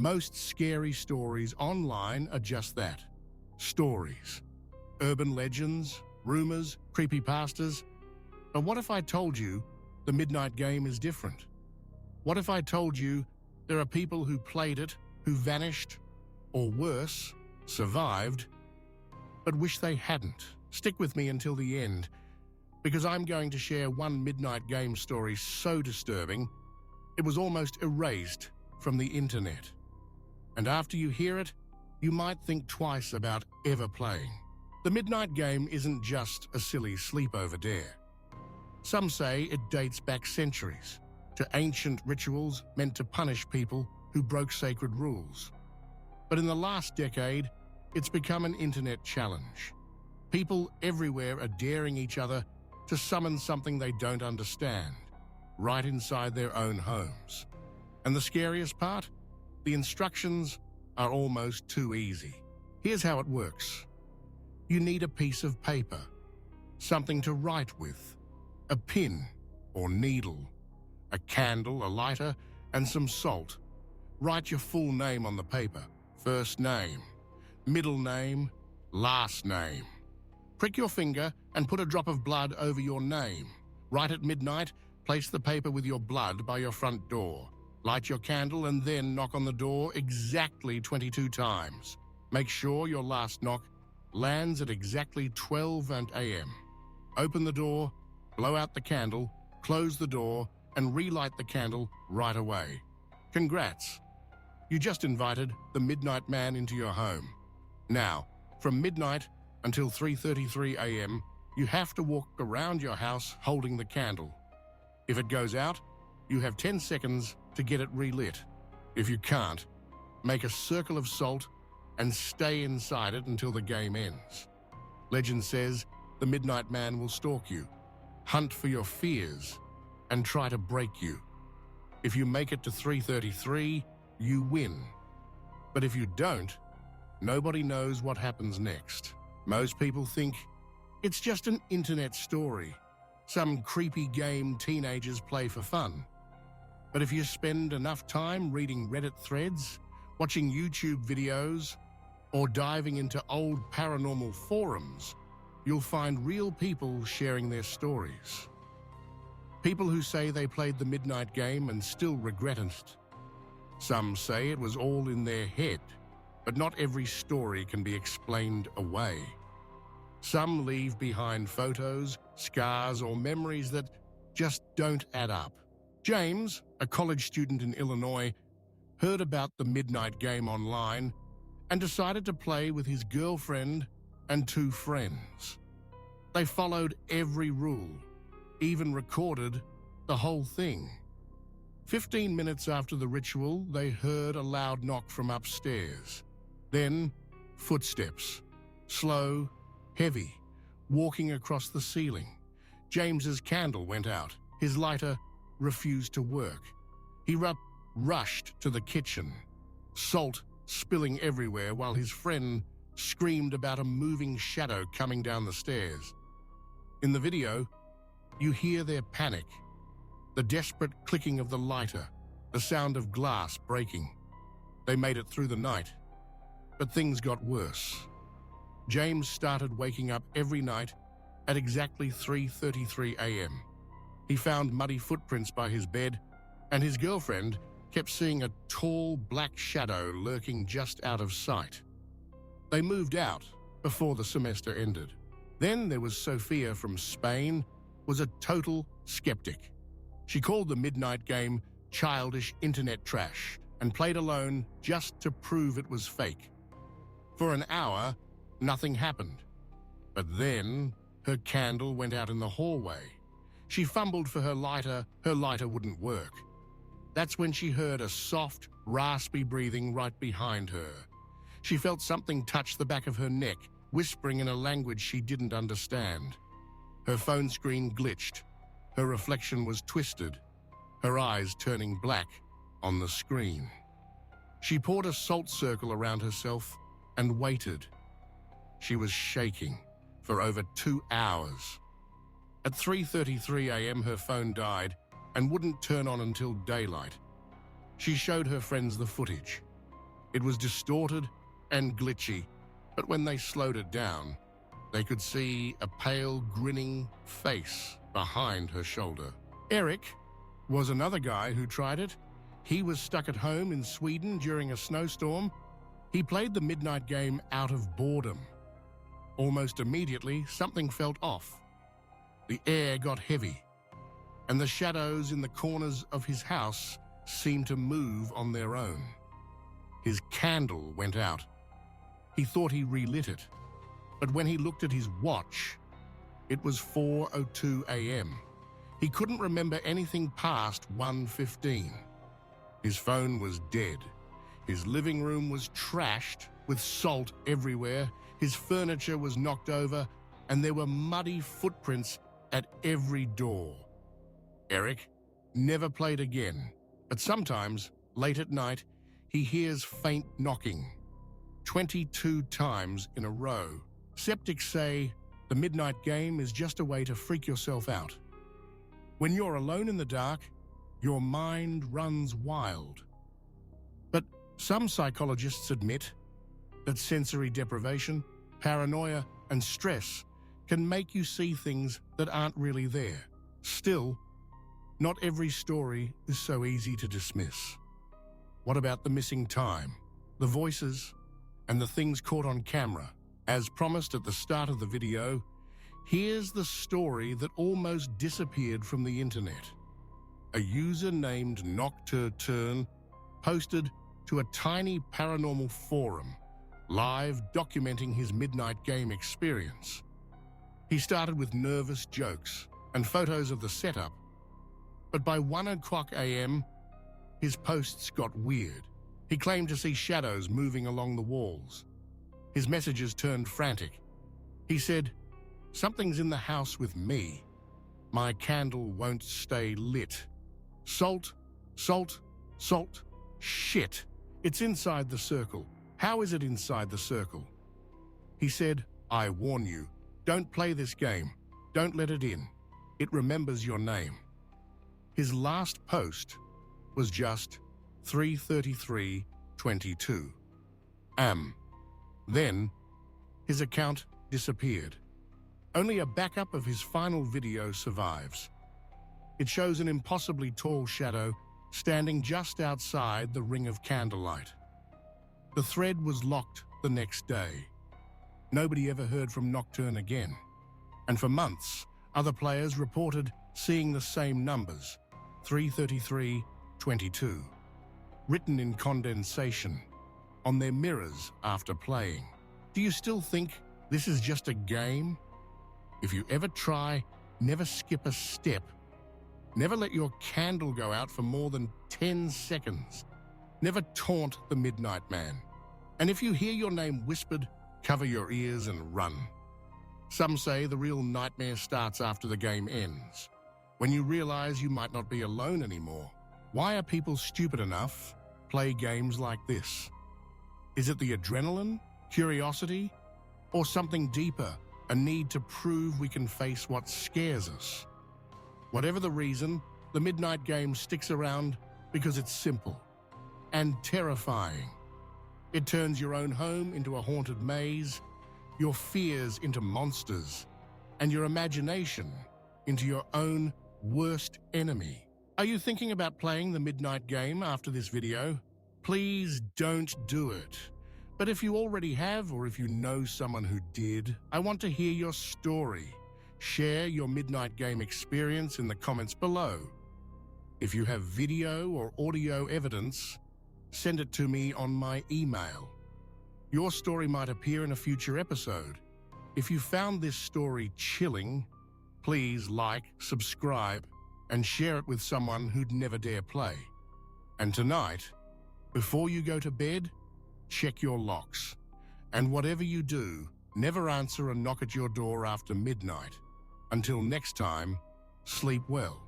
Most scary stories online are just that, stories. Urban legends, rumors, creepypastas. But what if I told you the Midnight Game is different? What if I told you there are people who played it, who vanished, or worse, survived, but wish they hadn't? Stick with me until the end, because I'm going to share one Midnight Game story so disturbing, it was almost erased from the internet. And after you hear it, you might think twice about ever playing. The Midnight Game isn't just a silly sleepover dare. Some say it dates back centuries, to ancient rituals meant to punish people who broke sacred rules. But in the last decade, it's become an internet challenge. People everywhere are daring each other to summon something they don't understand, right inside their own homes. And the scariest part? The instructions are almost too easy. Here's how it works. You need a piece of paper, something to write with, a pin or needle, a candle, a lighter, and some salt. Write your full name on the paper. First name, middle name, last name. Prick your finger and put a drop of blood over your name. Right at midnight, place the paper with your blood by your front door. Light your candle and then knock on the door exactly 22 times. Make sure your last knock lands at exactly 12 a.m. Open the door, blow out the candle, close the door, and relight the candle right away. Congrats! You just invited the Midnight Man into your home. Now, from midnight until 3:33 a.m., you have to walk around your house holding the candle. If it goes out, you have 10 seconds to get it relit. If you can't, make a circle of salt and stay inside it until the game ends. Legend says the Midnight Man will stalk you, hunt for your fears, and try to break you. If you make it to 3:33, you win. But if you don't, nobody knows what happens next. Most people think it's just an internet story, some creepy game teenagers play for fun. But if you spend enough time reading Reddit threads, watching YouTube videos, or diving into old paranormal forums, you'll find real people sharing their stories. People who say they played the Midnight Game and still regret it. Some say it was all in their head, but not every story can be explained away. Some leave behind photos, scars, or memories that just don't add up. James, a college student in Illinois, heard about the Midnight Game online and decided to play with his girlfriend and 2 friends. They followed every rule, even recorded the whole thing. 15 minutes after the ritual, they heard a loud knock from upstairs. Then, footsteps, slow, heavy, walking across the ceiling. James's candle went out. His lighter refused to work. He rushed to the kitchen, salt spilling everywhere while his friend screamed about a moving shadow coming down the stairs. In the video, you hear their panic, the desperate clicking of the lighter, the sound of glass breaking. They made it through the night, but things got worse. James started waking up every night at exactly 3:33 a.m. He found muddy footprints by his bed, and his girlfriend kept seeing a tall black shadow lurking just out of sight. They moved out before the semester ended. Then there was Sophia from Spain, was a total skeptic. She called the Midnight Game childish internet trash and played alone just to prove it was fake. For an hour, nothing happened. But then, her candle went out in the hallway. She fumbled for her lighter wouldn't work. That's when she heard a soft, raspy breathing right behind her. She felt something touch the back of her neck, whispering in a language she didn't understand. Her phone screen glitched. Her reflection was twisted, her eyes turning black on the screen. She poured a salt circle around herself and waited. She was shaking for over 2 hours. At 3:33 a.m., her phone died and wouldn't turn on until daylight. She showed her friends the footage. It was distorted and glitchy, but when they slowed it down, they could see a pale, grinning face behind her shoulder. Eric was another guy who tried it. He was stuck at home in Sweden during a snowstorm. He played the midnight game out of boredom. Almost immediately, something felt off. The air got heavy, and the shadows in the corners of his house seemed to move on their own. His candle went out. He thought he relit it, but when he looked at his watch, it was 4:02 a.m. He couldn't remember anything past 1:15. His phone was dead. His living room was trashed with salt everywhere. His furniture was knocked over, and there were muddy footprints at every door. Eric never played again, but sometimes, late at night, he hears faint knocking. 22 times in a row. Skeptics say the midnight game is just a way to freak yourself out. When you're alone in the dark, your mind runs wild. But some psychologists admit that sensory deprivation, paranoia, and stress can make you see things that aren't really there. Still, not every story is so easy to dismiss. What about the missing time, the voices, and the things caught on camera? As promised at the start of the video, here's the story that almost disappeared from the internet. A user named Nocturne posted to a tiny paranormal forum, live documenting his midnight game experience. He started with nervous jokes and photos of the setup, but by 1:00 a.m., his posts got weird. He claimed to see shadows moving along the walls. His messages turned frantic. He said, "Something's in the house with me. My candle won't stay lit. Salt, salt, salt, shit. It's inside the circle. How is it inside the circle?" He said, "I warn you, don't play this game. Don't let it in. It remembers your name." His last post was just 3:33:22 am. Then, his account disappeared. Only a backup of his final video survives. It shows an impossibly tall shadow standing just outside the ring of candlelight. The thread was locked the next day. Nobody ever heard from Nocturne again. And for months, other players reported seeing the same numbers, 3:33:22, written in condensation on their mirrors after playing. Do you still think this is just a game? If you ever try, never skip a step. Never let your candle go out for more than 10 seconds. Never taunt the Midnight Man. And if you hear your name whispered, cover your ears and run. Some say the real nightmare starts after the game ends, when you realize you might not be alone anymore. Why are people stupid enough to play games like this? Is it the adrenaline, curiosity, or something deeper, a need to prove we can face what scares us? Whatever the reason, the midnight game sticks around because it's simple and terrifying. It turns your own home into a haunted maze, your fears into monsters, and your imagination into your own worst enemy. Are you thinking about playing the midnight game after this video? Please don't do it. But if you already have, or if you know someone who did, I want to hear your story. Share your midnight game experience in the comments below. If you have video or audio evidence, send it to me on my email. Your story might appear in a future episode. If you found this story chilling, please like, subscribe, and share it with someone who'd never dare play. And tonight, before you go to bed, check your locks. And whatever you do, never answer a knock at your door after midnight. Until next time, sleep well.